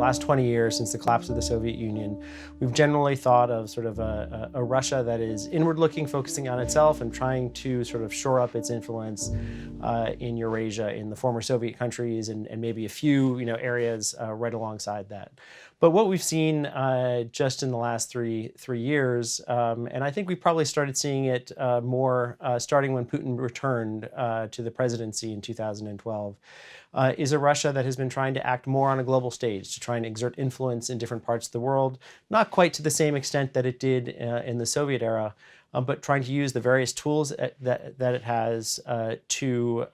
the last 20 years since the collapse of the Soviet Union, we've generally thought of sort of a Russia that is inward-looking, focusing on itself and trying to sort of shore up its influence in Eurasia, in the former Soviet countries, and maybe a few areas right alongside that. But what we've seen just in the last three years, and I think we probably started seeing it more starting when Putin returned to the presidency in 2012, is a Russia that has been trying to act more on a global stage, to try and exert influence in different parts of the world, not quite to the same extent that it did in the Soviet era, but trying to use the various tools that it has to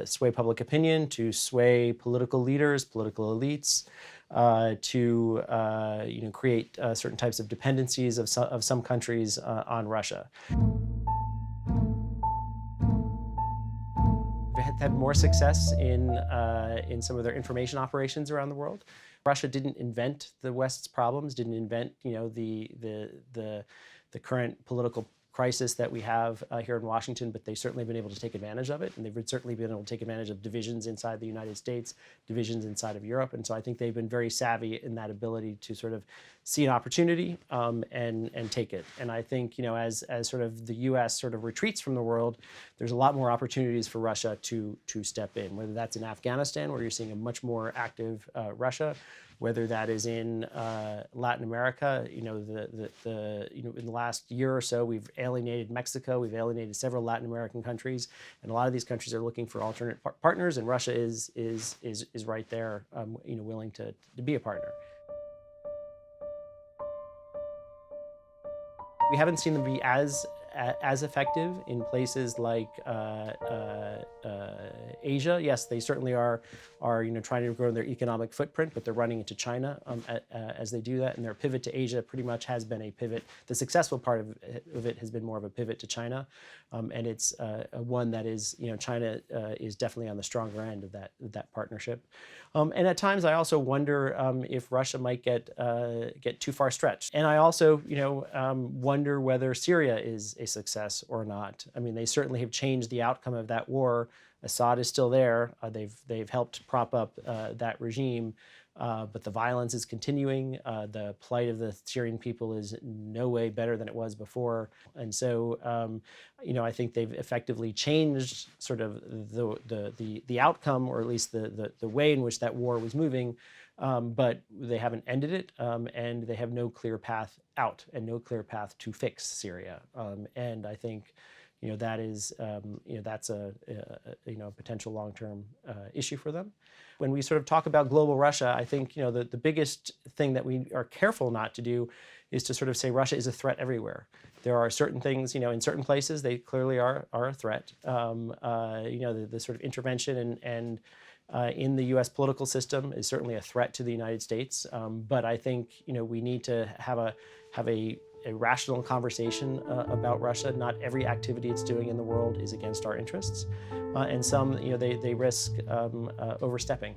sway public opinion, to sway political leaders, political elites, to create certain types of dependencies of some countries on Russia. They had more success in some of their information operations around the world. Russia didn't invent the West's problems, didn't invent the current political crisis that we have here in Washington, but they've certainly been able to take advantage of it, and they've certainly been able to take advantage of divisions inside the United States, divisions inside of Europe, and so I think they've been very savvy in that ability to sort of see an opportunity and take it. And I think as sort of the U.S. sort of retreats from the world, there's a lot more opportunities for Russia to step in, whether that's in Afghanistan, where you're seeing a much more active Russia, whether that is in Latin America. In the last year or so, we've alienated Mexico, we've alienated several Latin American countries, and a lot of these countries are looking for alternate partners, and Russia is right there, willing to be a partner. We haven't seen them be as effective in places like Asia. Yes, they certainly are trying to grow their economic footprint, but they're running into China as they do that, and their pivot to Asia pretty much has been a pivot. The successful part of it has been more of a pivot to China, and it's one that is, China is definitely on the stronger end of that partnership. And at times, I also wonder if Russia might get too far stretched, and I also wonder whether Syria is a success or not. I mean, they certainly have changed the outcome of that war. Assad is still there. They've helped prop up that regime, but the violence is continuing. The plight of the Syrian people is no way better than it was before, and so I think they've effectively changed sort of the outcome, or at least the way in which that war was moving. But they haven't ended it, and they have no clear path out and no clear path to fix Syria. And I think that is that's a potential long-term issue for them. When we sort of talk about global Russia, I think the biggest thing that we are careful not to do is to sort of say Russia is a threat everywhere. There are certain things, in certain places they clearly are a threat. The sort of intervention and in the U.S. political system is certainly a threat to the United States. But I think we need to have a rational conversation about Russia. Not every activity it's doing in the world is against our interests, and some they risk overstepping.